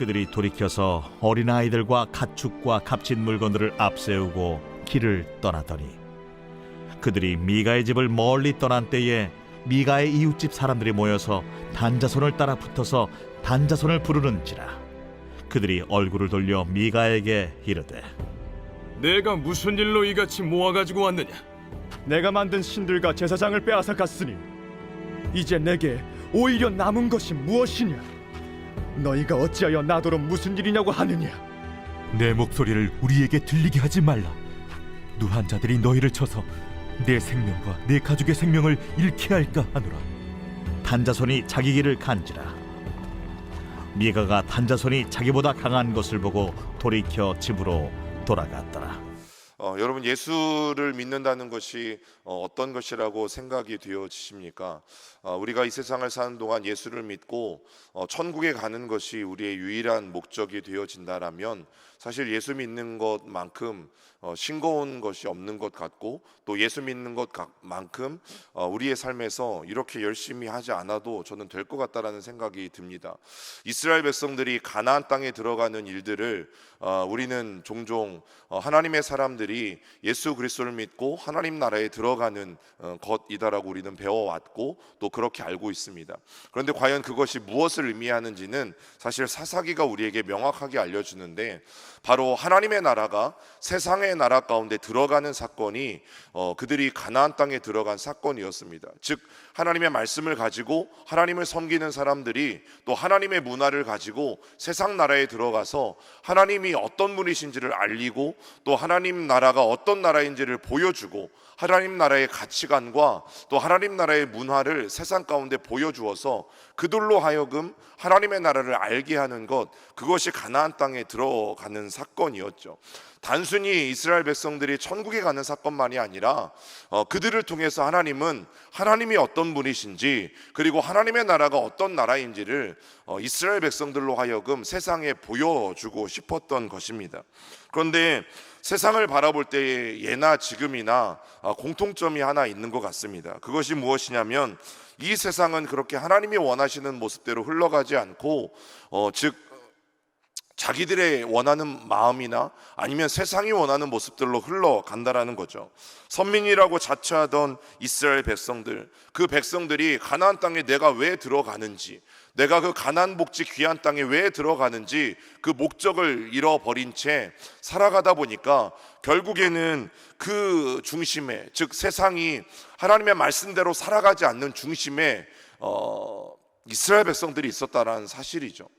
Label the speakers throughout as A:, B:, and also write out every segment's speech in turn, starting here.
A: 그들이 돌이켜서 어린아이들과 가축과 값진 물건들을 앞세우고 길을 떠나더니 그들이 미가의 집을 멀리 떠난 때에 미가의 이웃집 사람들이 모여서 단자손을 따라 붙어서 단자손을 부르는지라. 그들이 얼굴을 돌려 미가에게 이르되,
B: 내가 무슨 일로 이같이 모아가지고 왔느냐?
C: 내가 만든 신들과 제사장을 빼앗아 갔으니 이제 내게 오히려 남은 것이 무엇이냐? 너희가 어찌하여 나더러 무슨 일이냐고 하느냐?
D: 내 목소리를 우리에게 들리게 하지 말라. 누한 자들이 너희를 쳐서 내 생명과 내 가족의 생명을 잃게 할까 하노라.
A: 단자손이 자기 길을 간지라. 미가가 단자손이 자기보다 강한 것을 보고 돌이켜 집으로 돌아갔더라.
E: 여러분, 예수를 믿는다는 것이 어떤 것이라고 생각이 되어지십니까? 우리가 이 세상을 사는 동안 예수를 믿고 천국에 가는 것이 우리의 유일한 목적이 되어진다라면 사실 예수 믿는 것만큼 싱거운 것이 없는 것 같고, 또 예수 믿는 것만큼 우리의 삶에서 이렇게 열심히 하지 않아도 저는 될 것 같다라는 생각이 듭니다. 이스라엘 백성들이 가나안 땅에 들어가는 일들을 우리는 종종 하나님의 사람들이 예수 그리스도를 믿고 하나님 나라에 들어가는 것이다라고 우리는 배워왔고 또 그렇게 알고 있습니다. 그런데 과연 그것이 무엇을 의미하는지는 사실 사사기가 우리에게 명확하게 알려주는데, 바로 하나님의 나라가 세상의 나라 가운데 들어가는 사건이 그들이 가나안 땅에 들어간 사건이었습니다. 즉 하나님의 말씀을 가지고 하나님을 섬기는 사람들이 또 하나님의 문화를 가지고 세상 나라에 들어가서 하나님이 어떤 분이신지를 알리고 또 하나님 나라가 어떤 나라인지를 보여주고 하나님 나라의 가치관과 또 하나님 나라의 문화를 세상 가운데 보여주어서 그들로 하여금 하나님의 나라를 알게 하는 것, 그것이 가나안 땅에 들어가는 사건이었죠. 단순히 이스라엘 백성들이 천국에 가는 사건만이 아니라 그들을 통해서 하나님은 하나님이 어떤 분이신지, 그리고 하나님의 나라가 어떤 나라인지를 이스라엘 백성들로 하여금 세상에 보여주고 싶었던 것입니다. 그런데 세상을 바라볼 때에 예나 지금이나 공통점이 하나 있는 것 같습니다. 그것이 무엇이냐면, 이 세상은 그렇게 하나님이 원하시는 모습대로 흘러가지 않고 즉 자기들의 원하는 마음이나 아니면 세상이 원하는 모습들로 흘러간다라는 거죠. 선민이라고 자처하던 이스라엘 백성들, 그 백성들이 가나안 땅에 내가 왜 들어가는지, 내가 그 가나안 복지 귀한 땅에 왜 들어가는지 그 목적을 잃어버린 채 살아가다 보니까 결국에는 그 중심에, 즉 세상이 하나님의 말씀대로 살아가지 않는 중심에 이스라엘 백성들이 있었다는 사실이죠.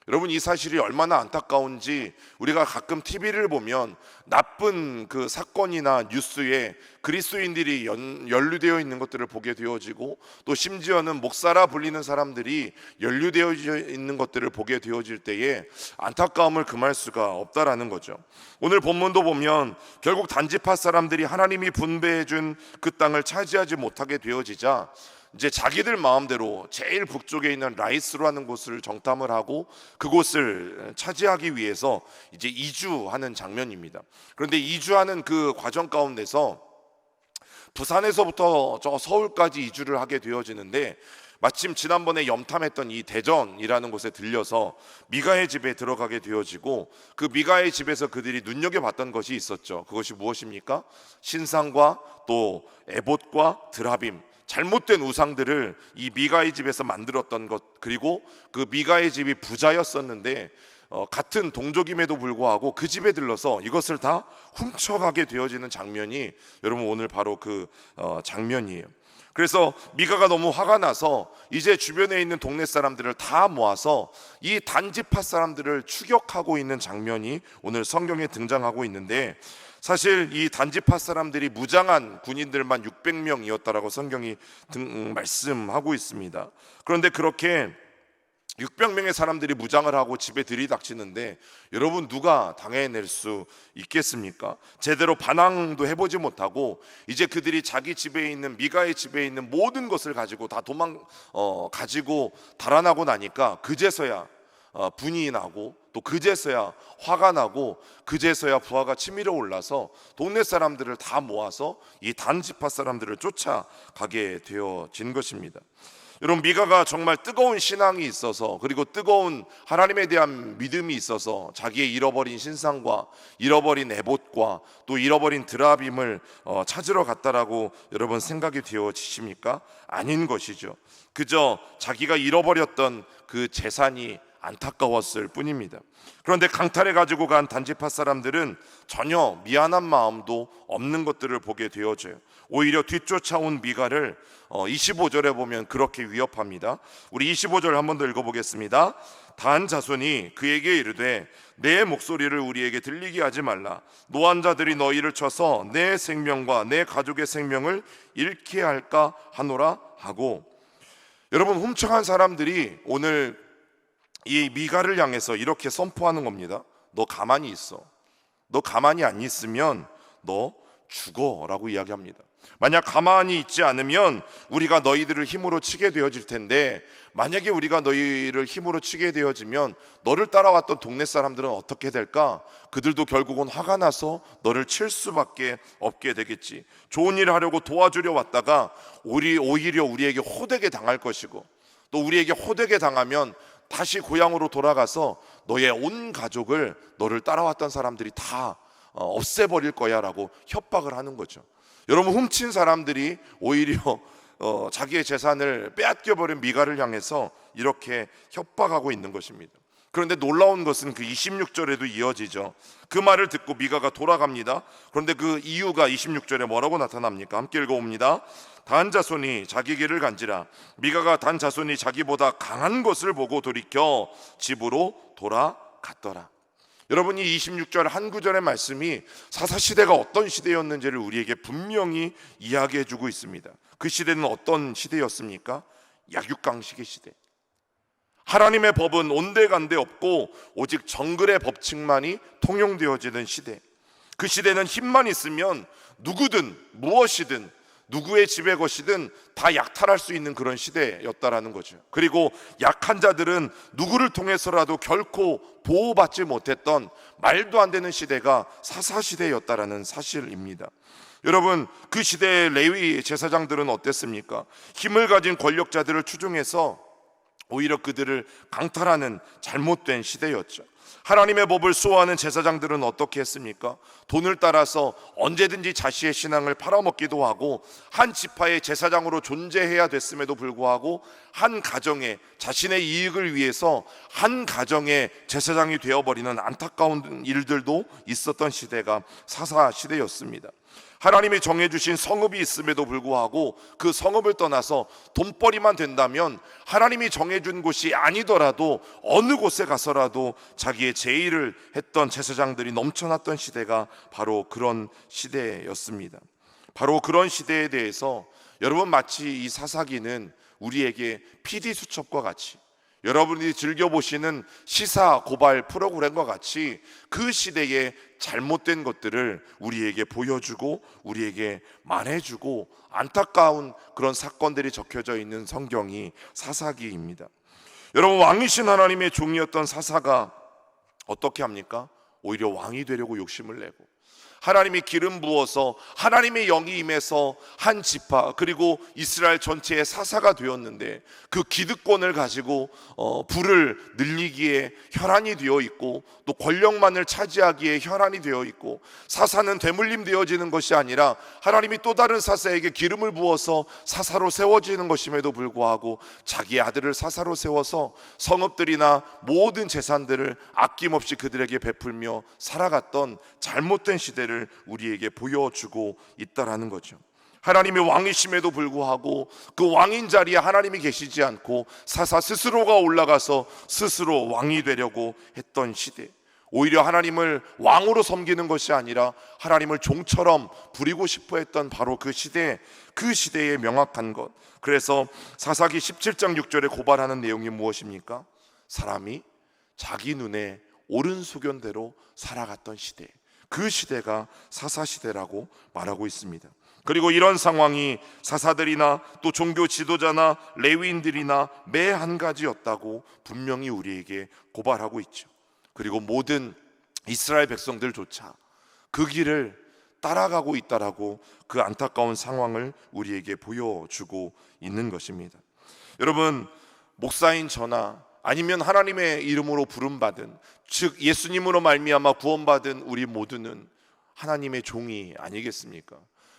E: 여러분, 이 사실이 얼마나 안타까운지 우리가 가끔 TV를 보면 나쁜 그 사건이나 뉴스에 그리스도인들이 연루되어 있는 것들을 보게 되어지고, 또 심지어는 목사라 불리는 사람들이 연루되어 있는 것들을 보게 되어질 때에 안타까움을 금할 수가 없다라는 거죠. 오늘 본문도 보면 결국 단지파 사람들이 하나님이 분배해 준 그 땅을 차지하지 못하게 되어지자 이제 자기들 마음대로 제일 북쪽에 있는 라이스라는 곳을 정탐을 하고 그곳을 차지하기 위해서 이제 이주하는 장면입니다. 그런데 이주하는 그 과정 가운데서 부산에서부터 저 서울까지 이주를 하게 되어지는데, 마침 지난번에 염탐했던 이 대전이라는 곳에 들려서 미가의 집에 들어가게 되어지고, 그 미가의 집에서 그들이 눈여겨봤던 것이 있었죠. 그것이 무엇입니까? 신상과 또 에봇과 드라빔, 잘못된 우상들을 이 미가의 집에서 만들었던 것, 그리고 그 미가의 집이 부자였었는데 같은 동족임에도 불구하고 그 집에 들러서 이것을 다 훔쳐가게 되어지는 장면이 여러분 오늘 바로 그 장면이에요. 그래서 미가가 너무 화가 나서 이제 주변에 있는 동네 사람들을 다 모아서 이 단지파 사람들을 추격하고 있는 장면이 오늘 성경에 등장하고 있는데, 사실 이 단지파 사람들이 무장한 군인들만 600명이었다라고 성경이 말씀하고 있습니다. 그런데 그렇게 600명의 사람들이 무장을 하고 집에 들이닥치는데 여러분, 누가 당해낼 수 있겠습니까? 제대로 반항도 해보지 못하고 이제 그들이 자기 집에 있는 미가의 집에 있는 모든 것을 가지고 다 가지고 달아나고 나니까 그제서야 분이 나고, 또 그제서야 화가 나고, 그제서야 부하가 치밀어 올라서 동네 사람들을 다 모아서 이 단지파 사람들을 쫓아가게 되어진 것입니다. 여러분, 미가가 정말 뜨거운 신앙이 있어서, 그리고 뜨거운 하나님에 대한 믿음이 있어서 자기의 잃어버린 신상과 잃어버린 에봇과 또 잃어버린 드라빔을 찾으러 갔다라고 여러분 생각이 되어지십니까? 아닌 것이죠. 그저 자기가 잃어버렸던 그 재산이 안타까웠을 뿐입니다. 그런데 강탈해 가지고 간 단지파 사람들은 전혀 미안한 마음도 없는 것들을 보게 되어져요. 오히려 뒤쫓아온 미가를 25절에 보면 그렇게 위협합니다. 우리 25절 한 번 더 읽어보겠습니다. 단 자손이 그에게 이르되 내 목소리를 우리에게 들리게 하지 말라. 노한 자들이 너희를 쳐서 내 생명과 내 가족의 생명을 잃게 할까 하노라 하고, 여러분, 훔쳐간 사람들이 오늘 이 미가를 향해서 이렇게 선포하는 겁니다. 너 가만히 있어. 너 가만히 안 있으면 너 죽어라고 이야기합니다. 만약 가만히 있지 않으면 우리가 너희들을 힘으로 치게 되어질 텐데, 만약에 우리가 너희를 힘으로 치게 되어지면 너를 따라왔던 동네 사람들은 어떻게 될까? 그들도 결국은 화가 나서 너를 칠 수밖에 없게 되겠지. 좋은 일을 하려고 도와주려 왔다가 오히려 우리에게 호되게 당할 것이고, 또 우리에게 호되게 당하면 다시 고향으로 돌아가서 너의 온 가족을, 너를 따라왔던 사람들이 다 없애버릴 거야 라고 협박을 하는 거죠. 여러분, 훔친 사람들이 오히려 자기의 재산을 빼앗겨버린 미가를 향해서 이렇게 협박하고 있는 것입니다. 그런데 놀라운 것은 그 26절에도 이어지죠. 그 말을 듣고 미가가 돌아갑니다. 그런데 그 이유가 26절에 뭐라고 나타납니까? 함께 읽어봅니다. 단 자손이 자기 길을 간지라. 미가가 단 자손이 자기보다 강한 것을 보고 돌이켜 집으로 돌아갔더라. 여러분이 26절 한 구절의 말씀이 사사시대가 어떤 시대였는지를 우리에게 분명히 이야기해 주고 있습니다. 그 시대는 어떤 시대였습니까? 약육강식의 시대. 하나님의 법은 온데간데 없고 오직 정글의 법칙만이 통용되어지는 시대. 그 시대는 힘만 있으면 누구든 무엇이든 누구의 집의 것이든 다 약탈할 수 있는 그런 시대였다라는 거죠. 그리고 약한 자들은 누구를 통해서라도 결코 보호받지 못했던 말도 안 되는 시대가 사사시대였다라는 사실입니다. 여러분, 그 시대의 레위 제사장들은 어땠습니까? 힘을 가진 권력자들을 추종해서 오히려 그들을 강탈하는 잘못된 시대였죠. 하나님의 법을 수호하는 제사장들은 어떻게 했습니까? 돈을 따라서 언제든지 자신의 신앙을 팔아먹기도 하고, 한 지파의 제사장으로 존재해야 됐음에도 불구하고 한 가정에 자신의 이익을 위해서 한 가정의 제사장이 되어버리는 안타까운 일들도 있었던 시대가 사사 시대였습니다. 하나님이 정해주신 성읍이 있음에도 불구하고 그 성읍을 떠나서 돈벌이만 된다면 하나님이 정해준 곳이 아니더라도 어느 곳에 가서라도 자기의 제의를 했던 제사장들이 넘쳐났던 시대가 바로 그런 시대였습니다. 바로 그런 시대에 대해서 여러분, 마치 이 사사기는 우리에게 PD수첩과 같이, 여러분이 즐겨보시는 시사 고발 프로그램과 같이 그 시대의 잘못된 것들을 우리에게 보여주고 우리에게 말해주고 안타까운 그런 사건들이 적혀져 있는 성경이 사사기입니다. 여러분, 왕이신 하나님의 종이었던 사사가 어떻게 합니까? 오히려 왕이 되려고 욕심을 내고, 하나님이 기름 부어서 하나님의 영이 임해서 한 지파 그리고 이스라엘 전체의 사사가 되었는데, 그 기득권을 가지고 부를 늘리기에 혈안이 되어 있고 또 권력만을 차지하기에 혈안이 되어 있고, 사사는 되물림 되어지는 것이 아니라 하나님이 또 다른 사사에게 기름을 부어서 사사로 세워지는 것임에도 불구하고 자기 아들을 사사로 세워서 성읍들이나 모든 재산들을 아낌없이 그들에게 베풀며 살아갔던 잘못된 시대를 우리에게 보여주고 있다라는 거죠. 하나님이 왕이심에도 불구하고 그 왕인 자리에 하나님이 계시지 않고 사사 스스로가 올라가서 스스로 왕이 되려고 했던 시대, 오히려 하나님을 왕으로 섬기는 것이 아니라 하나님을 종처럼 부리고 싶어 했던 바로 그 시대의 명확한 것. 그래서 사사기 17장 6절에 고발하는 내용이 무엇입니까? 사람이 자기 눈에 옳은 소견대로 살아갔던 시대, 그 시대가 사사시대라고 말하고 있습니다. 그리고 이런 상황이 사사들이나 또 종교 지도자나 레위인들이나 매 한 가지였다고 분명히 우리에게 고발하고 있죠. 그리고 모든 이스라엘 백성들조차 그 길을 따라가고 있다라고 그 안타까운 상황을 우리에게 보여주고 있는 것입니다. 여러분, 목사인 저나 아니면 하나님의 이름으로 부름받은, 즉 예수님으로 말미암아 구원받은 우리 모두는 하나님의 종이 아니겠습니까?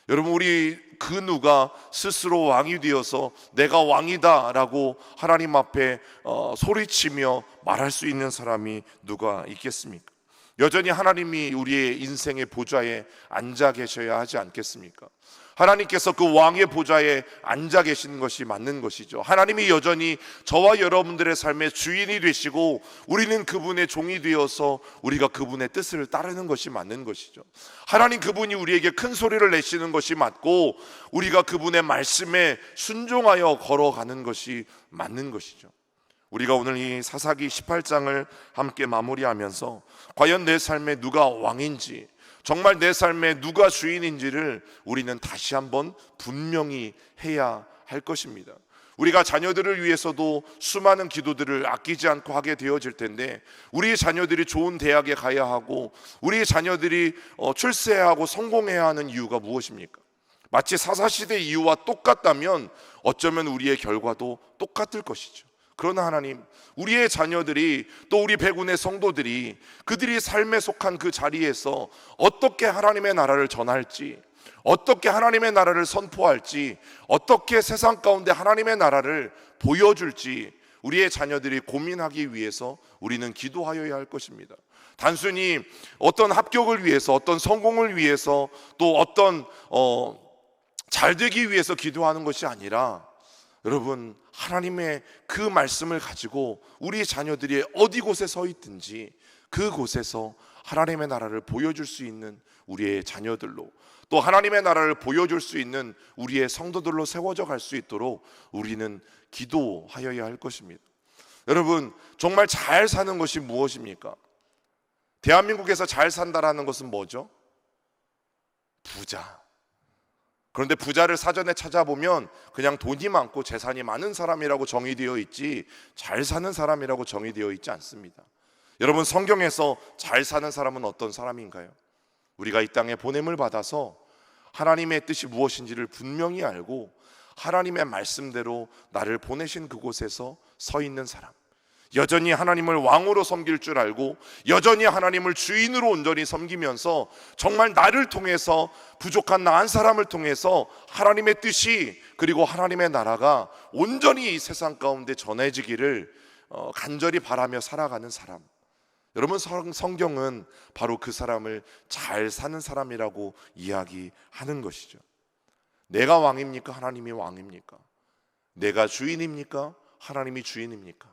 E: 여러분, 우리 그 누가 스스로 왕이 되어서 내가 왕이다 라고 하나님 앞에 소리치며 말할 수 있는 사람이 누가 있겠습니까? 여전히 하나님이 우리의 인생의 보좌에 앉아 계셔야 하지 않겠습니까? 하나님께서 그 왕의 보좌에 앉아 계시는 것이 맞는 것이죠. 하나님이 여전히 저와 여러분들의 삶의 주인이 되시고 우리는 그분의 종이 되어서 우리가 그분의 뜻을 따르는 것이 맞는 것이죠. 하나님 그분이 우리에게 큰 소리를 내시는 것이 맞고 우리가 그분의 말씀에 순종하여 걸어가는 것이 맞는 것이죠. 우리가 오늘 이 사사기 18장을 함께 마무리하면서 과연 내 삶에 누가 왕인지, 정말 내 삶에 누가 주인인지를 우리는 다시 한번 분명히 해야 할 것입니다. 우리가 자녀들을 위해서도 수많은 기도들을 아끼지 않고 하게 되어질 텐데, 우리 자녀들이 좋은 대학에 가야 하고 우리 자녀들이 출세해야 하고 성공해야 하는 이유가 무엇입니까? 마치 사사시대 이유와 똑같다면 어쩌면 우리의 결과도 똑같을 것이죠. 그러나 하나님, 우리의 자녀들이, 또 우리 백운의 성도들이 그들이 삶에 속한 그 자리에서 어떻게 하나님의 나라를 전할지, 어떻게 하나님의 나라를 선포할지, 어떻게 세상 가운데 하나님의 나라를 보여줄지 우리의 자녀들이 고민하기 위해서 우리는 기도하여야 할 것입니다. 단순히 어떤 합격을 위해서, 어떤 성공을 위해서, 또 어떤 잘 되기 위해서 기도하는 것이 아니라, 여러분, 하나님의 그 말씀을 가지고 우리 자녀들이 어디 곳에 서 있든지 그곳에서 하나님의 나라를 보여줄 수 있는 우리의 자녀들로, 또 하나님의 나라를 보여줄 수 있는 우리의 성도들로 세워져 갈 수 있도록 우리는 기도하여야 할 것입니다. 여러분, 정말 잘 사는 것이 무엇입니까? 대한민국에서 잘 산다라는 것은 뭐죠? 부자. 그런데 부자를 사전에 찾아보면 그냥 돈이 많고 재산이 많은 사람이라고 정의되어 있지 잘 사는 사람이라고 정의되어 있지 않습니다. 여러분, 성경에서 잘 사는 사람은 어떤 사람인가요? 우리가 이 땅에 보냄을 받아서 하나님의 뜻이 무엇인지를 분명히 알고 하나님의 말씀대로 나를 보내신 그곳에서 서 있는 사람, 여전히 하나님을 왕으로 섬길 줄 알고 여전히 하나님을 주인으로 온전히 섬기면서 정말 나를 통해서, 부족한 나 한 사람을 통해서 하나님의 뜻이, 그리고 하나님의 나라가 온전히 이 세상 가운데 전해지기를 간절히 바라며 살아가는 사람. 여러분, 성경은 바로 그 사람을 잘 사는 사람이라고 이야기하는 것이죠. 내가 왕입니까? 하나님이 왕입니까? 내가 주인입니까? 하나님이 주인입니까?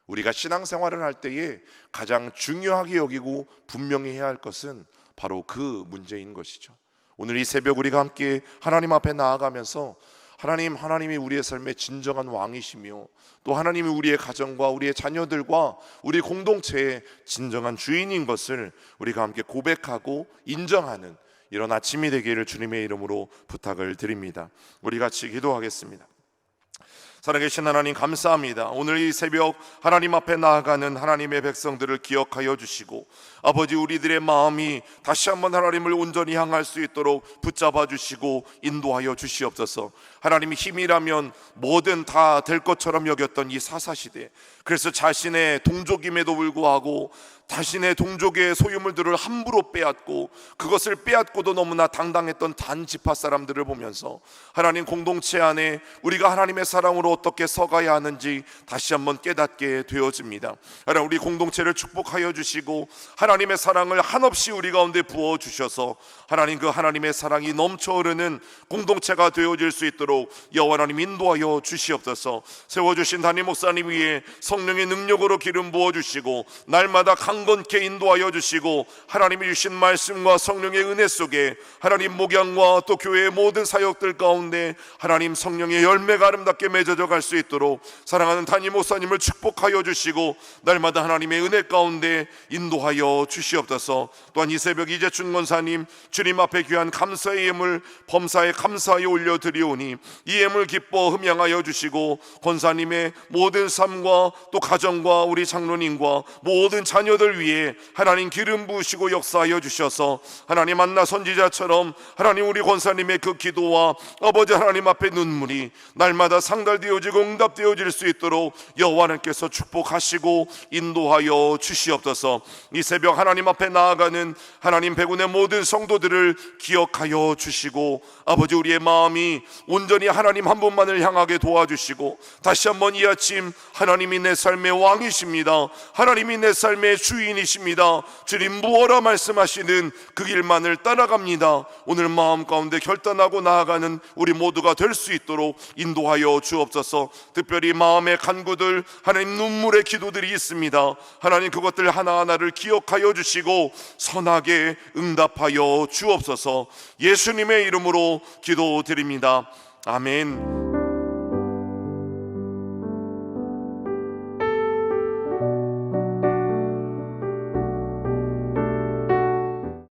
E: 우리가 신앙생활을 할 때에 가장 중요하게 여기고 분명히 해야 할 것은 바로 그 문제인 것이죠. 오늘 이 새벽 우리가 함께 하나님 앞에 나아가면서 하나님이 우리의 삶의 진정한 왕이시며 또 하나님이 우리의 가정과 우리의 자녀들과 우리 공동체의 진정한 주인인 것을 우리가 함께 고백하고 인정하는 이런 아침이 되기를 주님의 이름으로 부탁을 드립니다. 우리 같이 기도하겠습니다. 살아계신 하나님, 감사합니다. 오늘 이 새벽 하나님 앞에 나아가는 하나님의 백성들을 기억하여 주시고, 아버지, 우리들의 마음이 다시 한번 하나님을 온전히 향할 수 있도록 붙잡아 주시고 인도하여 주시옵소서. 하나님이 힘이라면 뭐든 다 될 것처럼 여겼던 이 사사시대, 그래서 자신의 동족임에도 불구하고 자신의 동족의 소유물들을 함부로 빼앗고 그것을 빼앗고도 너무나 당당했던 단 지파 사람들을 보면서 하나님, 공동체 안에 우리가 하나님의 사랑으로 어떻게 서가야 하는지 다시 한번 깨닫게 되어집니다. 하나님, 우리 공동체를 축복하여 주시고 하나님의 사랑을 한없이 우리 가운데 부어주셔서 하나님, 그 하나님의 사랑이 넘쳐 흐르는 공동체가 되어질 수 있도록 여호와 하나님 인도하여 주시옵소서. 세워주신 담임 목사님 위에 성령의 능력으로 기름 부어주시고 날마다 강건케 인도하여 주시고 하나님이 주신 말씀과 성령의 은혜 속에 하나님 목양과 또 교회의 모든 사역들 가운데 하나님 성령의 열매가 아름답게 맺어져 갈 수 있도록 사랑하는 담임 목사님을 축복하여 주시고 날마다 하나님의 은혜 가운데 인도하여 주시옵소서. 또한 이 새벽 이재춘 권사님 주님 앞에 귀한 감사의 예물 범사에 감사하여 올려드리오니 이 예물 기뻐 흠양하여 주시고 권사님의 모든 삶과 또 가정과 우리 장로님과 모든 자녀들 저희들 위해 하나님 기름 부으시고 역사하여 주셔서 하나님 만나 선지자처럼 하나님 우리 권사님의 그 기도와 아버지 하나님 앞에 눈물이 날마다 상달되어지고 응답되어질 수 있도록 여호와 하나님께서 축복하시고 인도하여 주시옵소서. 이 새벽 하나님 앞에 나아가는 하나님 백운의 모든 성도들을 기억하여 주시고 아버지 우리의 마음이 온전히 하나님 한 분만을 향하게 도와주시고 다시 한번 이 아침 하나님이 내 삶의 왕이십니다. 하나님이 내 삶의 주인이십니다. 주님 무엇라 말씀하시는 그 길만을 따라갑니다. 오늘 마음 가운데 결단하고 나아가는 우리 모두가 될 수 있도록 인도하여 주옵소서. 특별히 마음의 간구들 하나님 눈물의 기도들이 있습니다. 하나님 그것들 하나하나를 기억하여 주시고 선하게 응답하여 주옵소서. 예수님의 이름으로 기도드립니다. 아멘.